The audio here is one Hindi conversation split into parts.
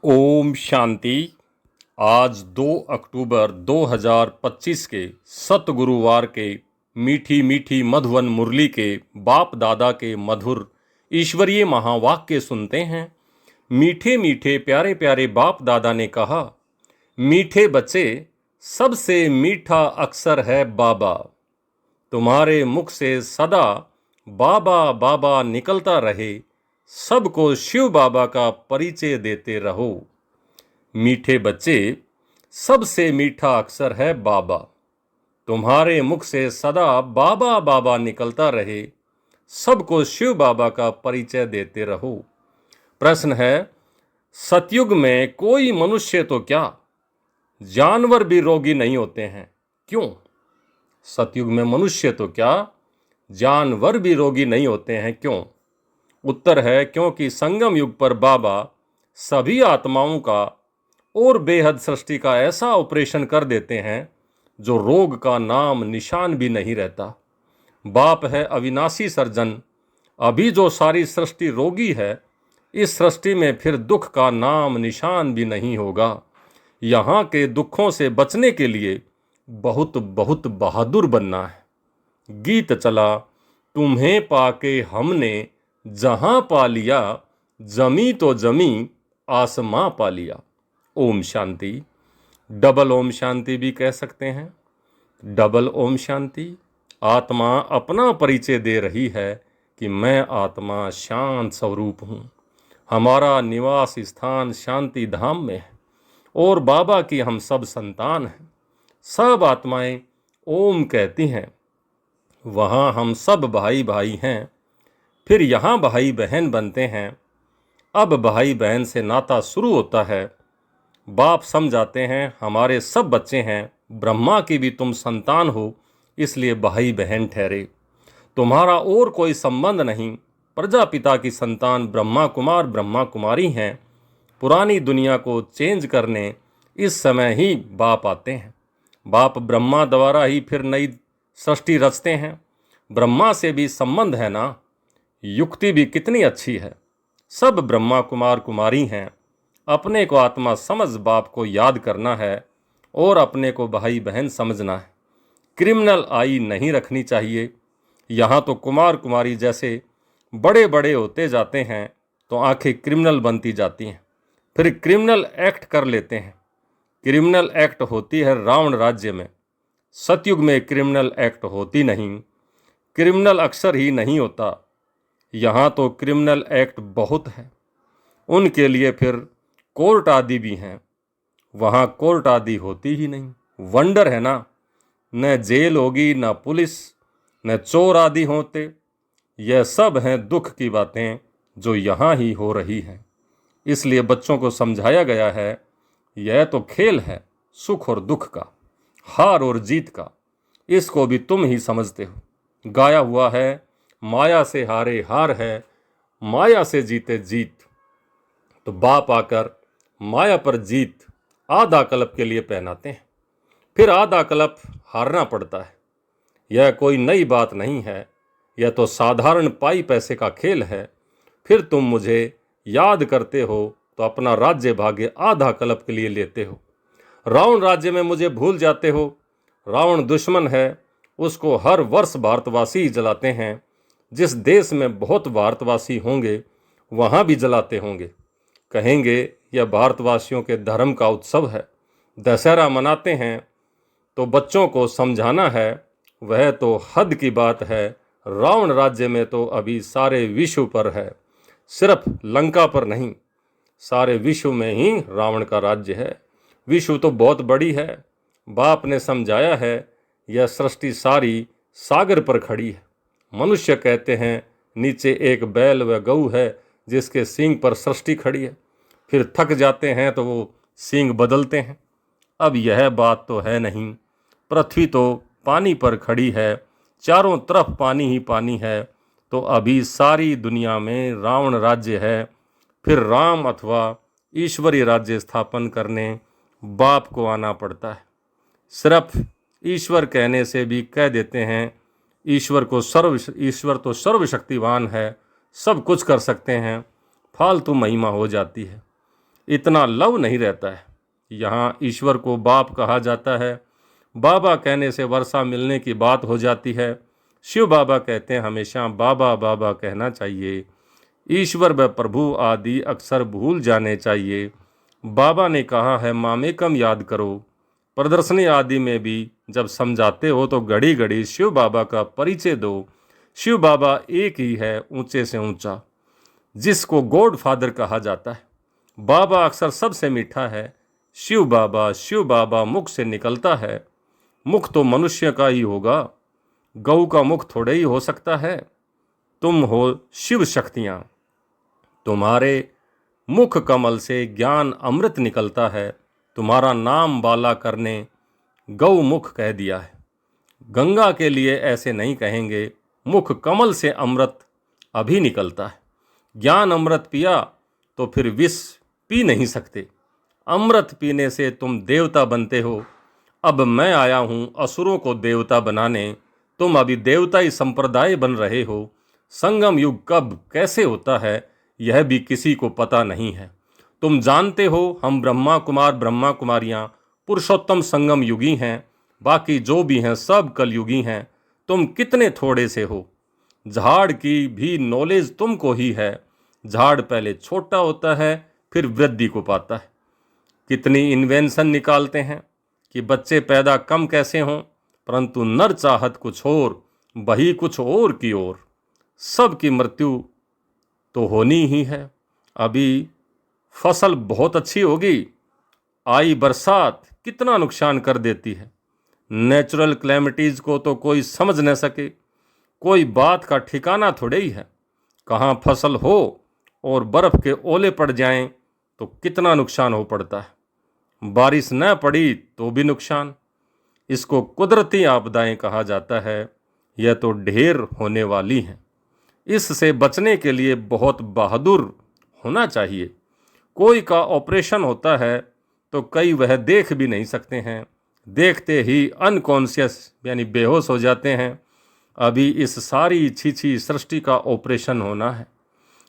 ओम शांति। आज 2 अक्टूबर 2025 के सतगुरुवार के मीठी मीठी मधुवन मुरली के बाप दादा के मधुर ईश्वरीय महावाक्य सुनते हैं। मीठे मीठे प्यारे प्यारे बाप दादा ने कहा, मीठे बच्चे, सबसे मीठा अक्षर है बाबा। तुम्हारे मुख से सदा बाबा बाबा निकलता रहे, सबको शिव बाबा का परिचय देते रहो। मीठे बच्चे, सबसे मीठा अक्षर है बाबा। तुम्हारे मुख से सदा बाबा बाबा निकलता रहे, सबको शिव बाबा का परिचय देते रहो। प्रश्न है, सतयुग में कोई मनुष्य तो क्या, जानवर भी रोगी नहीं होते हैं, क्यों? सतयुग में मनुष्य तो क्या, जानवर भी रोगी नहीं होते हैं, क्यों? उत्तर है, क्योंकि संगम युग पर बाबा सभी आत्माओं का और बेहद सृष्टि का ऐसा ऑपरेशन कर देते हैं जो रोग का नाम निशान भी नहीं रहता। बाप है अविनाशी सर्जन। अभी जो सारी सृष्टि रोगी है, इस सृष्टि में फिर दुख का नाम निशान भी नहीं होगा। यहाँ के दुखों से बचने के लिए बहुत बहुत बहादुर बनना है। गीत चला, तुम्हें पाके हमने जहां पा लिया, जमी तो जमी आसमां पा लिया। ओम शांति। डबल ओम शांति भी कह सकते हैं। डबल ओम शांति। आत्मा अपना परिचय दे रही है कि मैं आत्मा शांत स्वरूप हूँ। हमारा निवास स्थान शांति धाम में है और बाबा की हम सब संतान हैं। सब आत्माएं ओम कहती हैं, वहाँ हम सब भाई भाई हैं। फिर यहाँ भाई बहन बनते हैं। अब भाई बहन से नाता शुरू होता है। बाप समझाते हैं, हमारे सब बच्चे हैं, ब्रह्मा की भी तुम संतान हो, इसलिए भाई बहन ठहरे। तुम्हारा और कोई संबंध नहीं। प्रजापिता की संतान ब्रह्मा कुमार ब्रह्मा कुमारी हैं। पुरानी दुनिया को चेंज करने इस समय ही बाप आते हैं। बाप ब्रह्मा द्वारा ही फिर नई सृष्टि रचते हैं। ब्रह्मा से भी संबंध है ना। युक्ति भी कितनी अच्छी है। सब ब्रह्मा कुमार कुमारी हैं। अपने को आत्मा समझ बाप को याद करना है और अपने को भाई बहन समझना है। क्रिमिनल आई नहीं रखनी चाहिए। यहाँ तो कुमार कुमारी जैसे बड़े बड़े होते जाते हैं तो आंखें क्रिमिनल बनती जाती हैं, फिर क्रिमिनल एक्ट कर लेते हैं। क्रिमिनल एक्ट होती है रावण राज्य में। सतयुग में क्रिमिनल एक्ट होती नहीं। क्रिमिनल अक्सर ही नहीं होता। यहाँ तो क्रिमिनल एक्ट बहुत है। उनके लिए फिर कोर्ट आदि भी हैं। वहाँ कोर्ट आदि होती ही नहीं। वंडर है ना, न जेल होगी, न पुलिस, न चोर आदि होते। यह सब हैं दुख की बातें जो यहाँ ही हो रही हैं। इसलिए बच्चों को समझाया गया है, यह तो खेल है सुख और दुख का, हार और जीत का। इसको भी तुम ही समझते हो। गाया हुआ है, माया से हारे हार है, माया से जीते जीत। तो बाप आकर माया पर जीत आधा कल्प के लिए पहनाते हैं, फिर आधा कल्प हारना पड़ता है। यह कोई नई बात नहीं है। यह तो साधारण पाई पैसे का खेल है। फिर तुम मुझे याद करते हो तो अपना राज्य भाग्य आधा कल्प के लिए लेते हो। रावण राज्य में मुझे भूल जाते हो। रावण दुश्मन है, उसको हर वर्ष भारतवासी ही जलाते हैं। जिस देश में बहुत भारतवासी होंगे वहाँ भी जलाते होंगे। कहेंगे यह भारतवासियों के धर्म का उत्सव है, दशहरा मनाते हैं। तो बच्चों को समझाना है, वह तो हद की बात है। रावण राज्य में तो अभी सारे विश्व पर है, सिर्फ लंका पर नहीं, सारे विश्व में ही रावण का राज्य है। विश्व तो बहुत बड़ी है। बाप ने समझाया है, यह सृष्टि सारी सागर पर खड़ी है। मनुष्य कहते हैं नीचे एक बैल व गऊ है जिसके सींग पर सृष्टि खड़ी है। फिर थक जाते हैं तो वो सींग बदलते हैं। अब यह बात तो है नहीं। पृथ्वी तो पानी पर खड़ी है, चारों तरफ पानी ही पानी है। तो अभी सारी दुनिया में रावण राज्य है। फिर राम अथवा ईश्वरीय राज्य स्थापन करने बाप को आना पड़ता है। सिर्फ ईश्वर कहने से भी कह देते हैं ईश्वर तो सर्वशक्तिवान है, सब कुछ कर सकते हैं। फालतू महिमा हो जाती है। इतना लव नहीं रहता है। यहाँ ईश्वर को बाप कहा जाता है। बाबा कहने से वर्षा मिलने की बात हो जाती है। शिव बाबा कहते हैं हमेशा बाबा बाबा कहना चाहिए। ईश्वर व प्रभु आदि अक्सर भूल जाने चाहिए। बाबा ने कहा है मामेकम याद करो। प्रदर्शनी आदि में भी जब समझाते हो तो घड़ी घड़ी शिव बाबा का परिचय दो। शिव बाबा एक ही है, ऊंचे से ऊंचा, जिसको गॉड फादर कहा जाता है। बाबा अक्सर सबसे मीठा है। शिव बाबा मुख से निकलता है। मुख तो मनुष्य का ही होगा, गऊ का मुख थोड़े ही हो सकता है। तुम हो शिव शक्तियाँ, तुम्हारे मुख कमल से ज्ञान अमृत निकलता है। तुम्हारा नाम बाला करने गौ मुख कह दिया है। गंगा के लिए ऐसे नहीं कहेंगे, मुख कमल से अमृत अभी निकलता है। ज्ञान अमृत पिया तो फिर विष पी नहीं सकते। अमृत पीने से तुम देवता बनते हो। अब मैं आया हूँ असुरों को देवता बनाने। तुम अभी देवताई संप्रदाय बन रहे हो। संगम युग कब कैसे होता है यह भी किसी को पता नहीं है। तुम जानते हो हम ब्रह्मा कुमारियाँ पुरुषोत्तम संगम युगी हैं। बाकी जो भी हैं सब कलयुगी हैं। तुम कितने थोड़े से हो। झाड़ की भी नॉलेज तुमको ही है। झाड़ पहले छोटा होता है फिर वृद्धि को पाता है। कितनी इन्वेंशन निकालते हैं कि बच्चे पैदा कम कैसे हों, परंतु नर चाहत कुछ और, वही कुछ और की ओर। सबकी मृत्यु तो होनी ही है। अभी फसल बहुत अच्छी होगी, आई बरसात कितना नुकसान कर देती है। नेचुरल क्लैमिटीज़ को तो कोई समझ न सके। कोई बात का ठिकाना थोड़े ही है। कहाँ फसल हो और बर्फ़ के ओले पड़ जाएं तो कितना नुकसान हो पड़ता है। बारिश न पड़ी तो भी नुकसान। इसको कुदरती आपदाएं कहा जाता है। यह तो ढेर होने वाली हैं। इससे बचने के लिए बहुत बहादुर होना चाहिए। कोई का ऑपरेशन होता है तो कई वह देख भी नहीं सकते हैं। देखते ही अनकॉन्शियस यानी बेहोश हो जाते हैं। अभी इस सारी छीछी सृष्टि का ऑपरेशन होना है।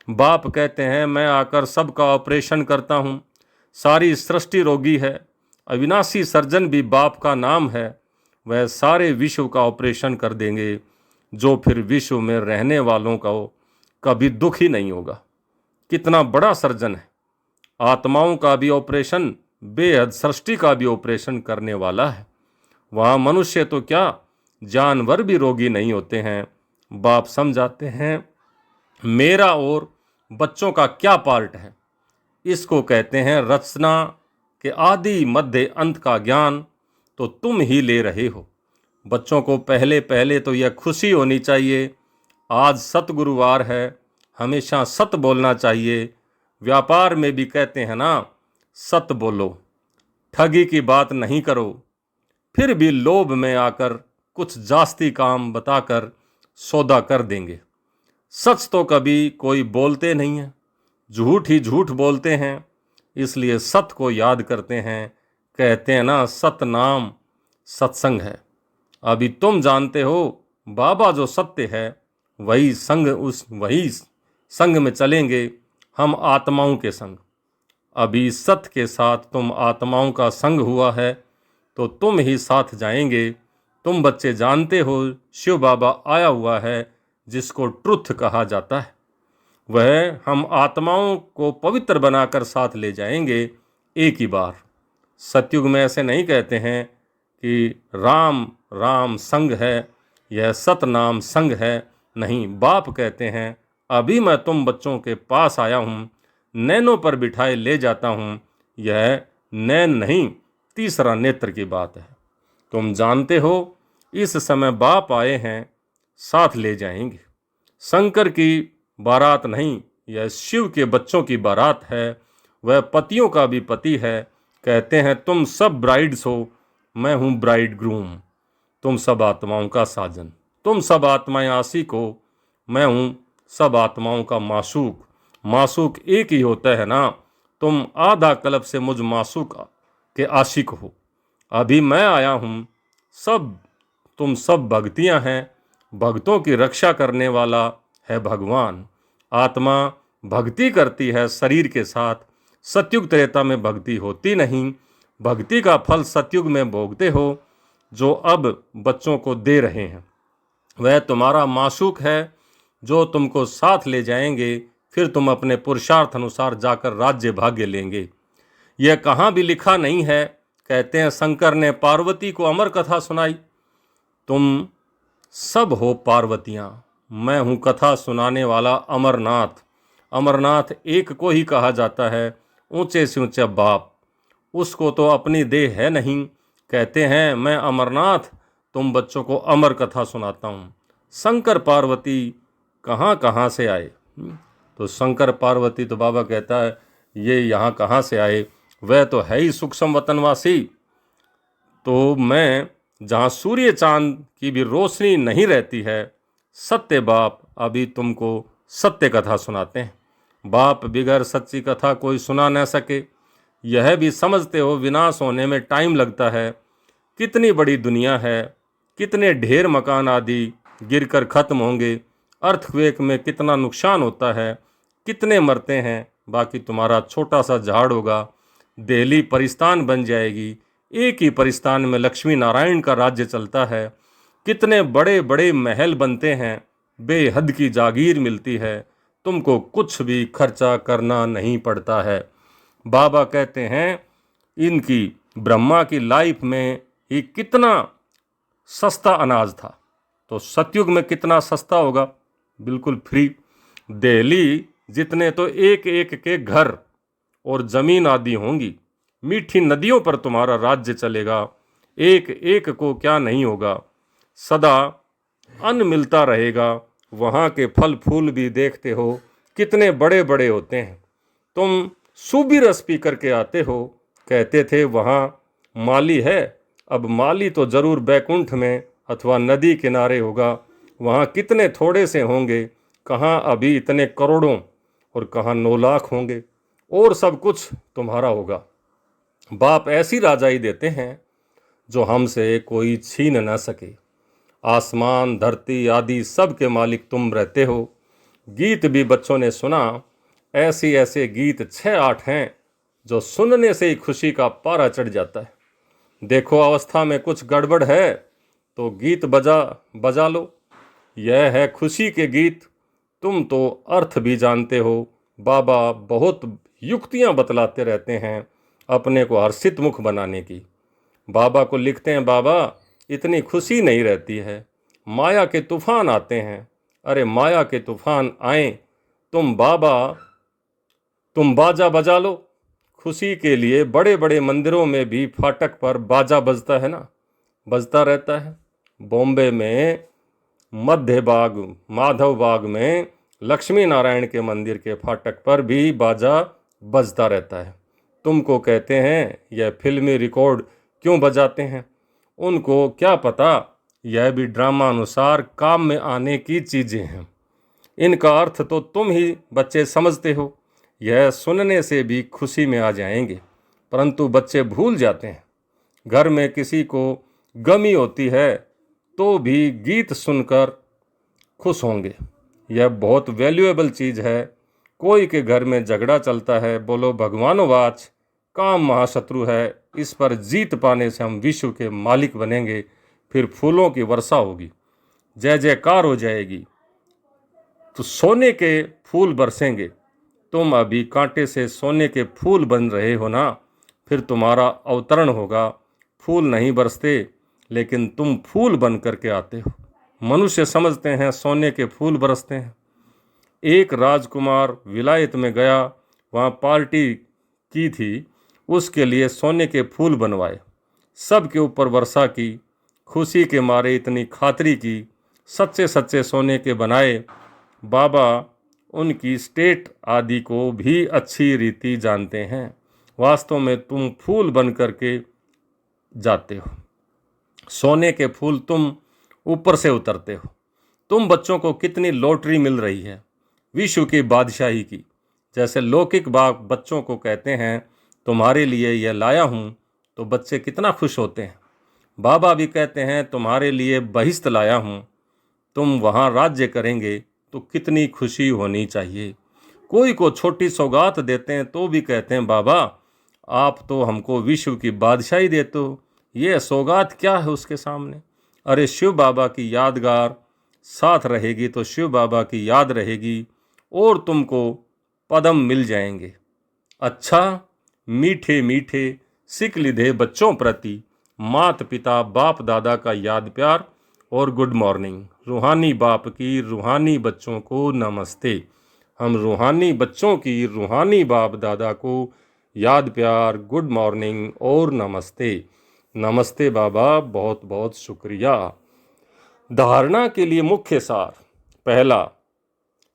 बाप कहते हैं मैं आकर सबका ऑपरेशन करता हूँ। सारी सृष्टि रोगी है। अविनाशी सर्जन भी बाप का नाम है। वह सारे विश्व का ऑपरेशन कर देंगे, जो फिर विश्व में रहने वालों का कभी दुख ही नहीं होगा। कितना बड़ा सर्जन है। आत्माओं का भी ऑपरेशन, बेहद सृष्टि का भी ऑपरेशन करने वाला है। वहाँ मनुष्य तो क्या, जानवर भी रोगी नहीं होते हैं। बाप समझाते हैं मेरा और बच्चों का क्या पार्ट है। इसको कहते हैं रचना के आदि मध्य अंत का ज्ञान तो तुम ही ले रहे हो। बच्चों को पहले पहले तो यह खुशी होनी चाहिए आज सतगुरुवार है, हमेशा सत बोलना चाहिए। व्यापार में भी कहते हैं ना, सत बोलो, ठगी की बात नहीं करो। फिर भी लोभ में आकर कुछ जास्ती काम बताकर सौदा कर देंगे। सच तो कभी कोई बोलते नहीं है, झूठ ही झूठ बोलते हैं। इसलिए सत को याद करते हैं। कहते हैं ना, सत नाम सत्संग है। अभी तुम जानते हो बाबा जो सत्य है वही संग में चलेंगे हम आत्माओं के संग। अभी सत्य के साथ तुम आत्माओं का संग हुआ है तो तुम ही साथ जाएंगे। तुम बच्चे जानते हो शिव बाबा आया हुआ है जिसको ट्रुथ कहा जाता है। वह हम आत्माओं को पवित्र बनाकर साथ ले जाएंगे एक ही बार। सतयुग में ऐसे नहीं कहते हैं कि राम राम संग है, यह सतनाम संग है। नहीं, बाप कहते हैं अभी मैं तुम बच्चों के पास आया हूँ, नैनों पर बिठाए ले जाता हूँ। यह नैन नहीं, तीसरा नेत्र की बात है। तुम जानते हो इस समय बाप आए हैं, साथ ले जाएंगे। शंकर की बारात नहीं, यह शिव के बच्चों की बारात है। वह पतियों का भी पति है। कहते हैं तुम सब ब्राइड्स हो, मैं हूँ ब्राइड ग्रूम। तुम सब आत्माओं का साजन, तुम सब आत्माएं आशिक हो, मैं हूँ सब आत्माओं का मासूक। मासूक एक ही होता है ना। तुम आधा कल्प से मुझ मासूक के आशिक हो। अभी मैं आया हूँ, तुम सब भक्तियाँ हैं। भक्तों की रक्षा करने वाला है भगवान। आत्मा भक्ति करती है शरीर के साथ। सतयुग त्रेता में भक्ति होती नहीं। भक्ति का फल सतयुग में भोगते हो, जो अब बच्चों को दे रहे हैं। वह तुम्हारा माशूक है जो तुमको साथ ले जाएंगे, फिर तुम अपने पुरुषार्थ अनुसार जाकर राज्य भाग्य लेंगे। यह कहाँ भी लिखा नहीं है। कहते हैं शंकर ने पार्वती को अमर कथा सुनाई। तुम सब हो पार्वतियाँ, मैं हूँ कथा सुनाने वाला अमरनाथ। अमरनाथ एक को ही कहा जाता है, ऊंचे से ऊंचा बाप। उसको तो अपनी देह है नहीं। कहते हैं मैं अमरनाथ, तुम बच्चों को अमर कथा सुनाता हूँ। शंकर पार्वती कहाँ कहाँ से आए? तो शंकर पार्वती तो बाबा कहता है ये यहाँ कहाँ से आए, वह तो है ही सूक्ष्म वतनवासी। तो मैं जहाँ सूर्य चांद की भी रोशनी नहीं रहती है, सत्य बाप अभी तुमको सत्य कथा सुनाते हैं। बाप बिगैर सच्ची कथा कोई सुना न सके, यह भी समझते हो विनाश होने में टाइम लगता है। कितनी बड़ी दुनिया है, कितने ढेर मकान आदि गिरकर खत्म होंगे, अर्थक्वेक में कितना नुकसान होता है, कितने मरते हैं, बाकी तुम्हारा छोटा सा झाड़ होगा, दिल्ली परिस्तान बन जाएगी। एक ही परिस्तान में लक्ष्मी नारायण का राज्य चलता है। कितने बड़े बड़े महल बनते हैं, बेहद की जागीर मिलती है, तुमको कुछ भी खर्चा करना नहीं पड़ता है। बाबा कहते हैं इनकी ब्रह्मा की लाइफ में ही कितना सस्ता अनाज था, तो सतयुग में कितना सस्ता होगा, बिल्कुल फ्री। दिल्ली जितने तो एक एक के घर और ज़मीन आदि होंगी। मीठी नदियों पर तुम्हारा राज्य चलेगा, एक एक को क्या नहीं होगा, सदा अन्न मिलता रहेगा। वहाँ के फल फूल भी देखते हो कितने बड़े बड़े होते हैं। तुम सूबी रस पी करके आते हो, कहते थे वहाँ माली है, अब माली तो ज़रूर बैकुंठ में अथवा नदी किनारे होगा। वहाँ कितने थोड़े से होंगे, कहाँ अभी इतने करोड़ों और कहाँ 9 लाख होंगे, और सब कुछ तुम्हारा होगा। बाप ऐसी राजाई देते हैं जो हमसे कोई छीन न सके। आसमान धरती आदि सब के मालिक तुम रहते हो। गीत भी बच्चों ने सुना, ऐसे ऐसे गीत 6-8 हैं जो सुनने से ही खुशी का पारा चढ़ जाता है। देखो अवस्था में कुछ गड़बड़ है तो गीत बजा लो, यह है खुशी के गीत। तुम तो अर्थ भी जानते हो। बाबा बहुत युक्तियां बतलाते रहते हैं अपने को हर्षित मुख बनाने की। बाबा को लिखते हैं बाबा इतनी खुशी नहीं रहती है, माया के तूफान आते हैं। अरे माया के तूफान आए, तुम बाजा बजा लो। खुशी के लिए बड़े बड़े मंदिरों में भी फाटक पर बाजा बजता है ना, बजता रहता है। बॉम्बे में मध्य बाग माधव बाग में लक्ष्मी नारायण के मंदिर के फाटक पर भी बाजा बजता रहता है। तुमको कहते हैं यह फिल्मी रिकॉर्ड क्यों बजाते हैं, उनको क्या पता यह भी ड्रामा अनुसार काम में आने की चीज़ें हैं। इनका अर्थ तो तुम ही बच्चे समझते हो, यह सुनने से भी खुशी में आ जाएंगे, परंतु बच्चे भूल जाते हैं। घर में किसी को गमी होती है तो भी गीत सुनकर खुश होंगे, यह बहुत वैल्यूएबल चीज़ है। कोई के घर में झगड़ा चलता है, बोलो भगवानोवाच, काम महाशत्रु है, इस पर जीत पाने से हम विश्व के मालिक बनेंगे, फिर फूलों की वर्षा होगी, जय जयकार हो जाएगी, तो सोने के फूल बरसेंगे। तुम अभी कांटे से सोने के फूल बन रहे हो ना, फिर तुम्हारा अवतरण होगा। फूल नहीं बरसते, लेकिन तुम फूल बन करके आते हो। मनुष्य समझते हैं सोने के फूल बरसते हैं। एक राजकुमार विलायत में गया, वहाँ पार्टी की थी, उसके लिए सोने के फूल बनवाए, सबके ऊपर वर्षा की, खुशी के मारे इतनी खातरी की, सच्चे सच्चे सोने के बनाए। बाबा उनकी स्टेट आदि को भी अच्छी रीति जानते हैं। वास्तव में तुम फूल बन करके जाते हो, सोने के फूल तुम ऊपर से उतरते हो। तुम बच्चों को कितनी लॉटरी मिल रही है विश्व की बादशाही की। जैसे लौकिक बाग बच्चों को कहते हैं तुम्हारे लिए यह लाया हूँ, तो बच्चे कितना खुश होते हैं। बाबा भी कहते हैं तुम्हारे लिए बहिश्त लाया हूँ, तुम वहाँ राज्य करेंगे, तो कितनी खुशी होनी चाहिए। कोई को छोटी सौगात देते हैं तो भी कहते हैं बाबा आप तो हमको विश्व की बादशाही देते हो, ये सौगात क्या है उसके सामने। अरे शिव बाबा की यादगार साथ रहेगी तो शिव बाबा की याद रहेगी और तुमको पदम मिल जाएंगे। अच्छा, मीठे मीठे सिक लिधे बच्चों प्रति मात पिता बाप दादा का याद प्यार और गुड मॉर्निंग। रूहानी बाप की रूहानी बच्चों को नमस्ते। हम रूहानी बच्चों की रूहानी बाप दादा को याद प्यार, गुड मॉर्निंग और नमस्ते। नमस्ते बाबा, बहुत बहुत शुक्रिया। धारणा के लिए मुख्य सार। पहला,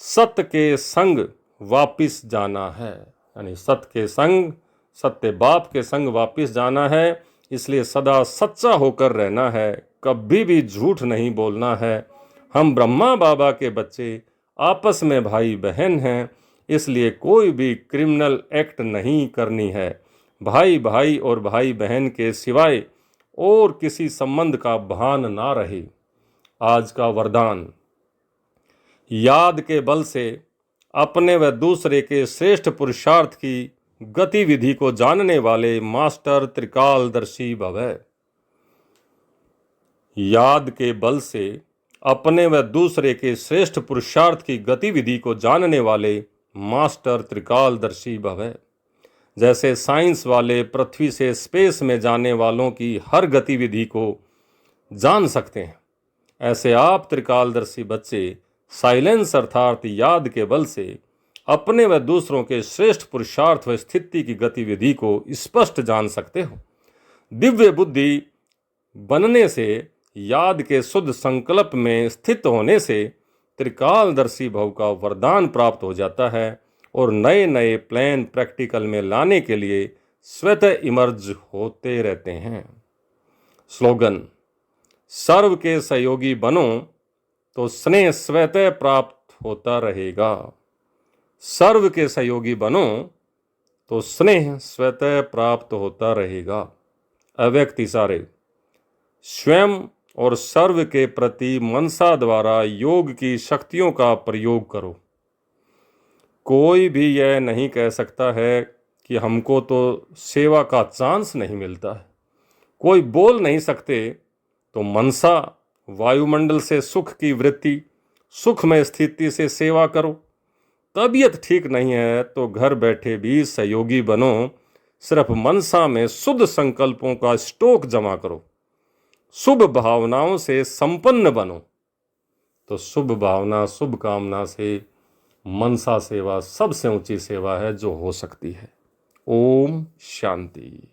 सत्य के संग वापिस जाना है, यानी सत्य के संग, सत्य बाप के संग वापिस जाना है। इसलिए सदा सच्चा होकर रहना है, कभी भी झूठ नहीं बोलना है। हम ब्रह्मा बाबा के बच्चे आपस में भाई बहन हैं, इसलिए कोई भी क्रिमिनल एक्ट नहीं करनी है। भाई भाई और भाई बहन के सिवाय और किसी संबंध का भान ना रहे। आज का वरदान, याद के बल से अपने व दूसरे के श्रेष्ठ पुरुषार्थ की गतिविधि को जानने वाले मास्टर त्रिकालदर्शी भव। याद के बल से अपने व दूसरे के श्रेष्ठ पुरुषार्थ की गतिविधि को जानने वाले मास्टर त्रिकालदर्शी भव। जैसे साइंस वाले पृथ्वी से स्पेस में जाने वालों की हर गतिविधि को जान सकते हैं, ऐसे आप त्रिकालदर्शी बच्चे साइलेंस अर्थात याद के बल से अपने व दूसरों के श्रेष्ठ पुरुषार्थ व स्थिति की गतिविधि को स्पष्ट जान सकते हो। दिव्य बुद्धि बनने से, याद के शुद्ध संकल्प में स्थित होने से त्रिकालदर्शी भव का वरदान प्राप्त हो जाता है और नए नए प्लान प्रैक्टिकल में लाने के लिए स्वतः इमर्ज होते रहते हैं। स्लोगन, सर्व के सहयोगी बनो तो स्नेह स्वतः प्राप्त होता रहेगा। सर्व के सहयोगी बनो तो स्नेह स्वतः प्राप्त होता रहेगा। अव्यक्त इशारे, स्वयं और सर्व के प्रति मनसा द्वारा योग की शक्तियों का प्रयोग करो। कोई भी यह नहीं कह सकता है कि हमको तो सेवा का चांस नहीं मिलता है। कोई बोल नहीं सकते तो मनसा वायुमंडल से सुख की वृत्ति, सुखमय स्थिति से सेवा करो। तबीयत ठीक नहीं है तो घर बैठे भी सहयोगी बनो। सिर्फ मनसा में शुद्ध संकल्पों का स्टॉक जमा करो। शुभ भावनाओं से संपन्न बनो तो शुभ भावना, शुभ कामना से मनसा सेवा सबसे ऊंची सेवा है जो हो सकती है। ओम शांति।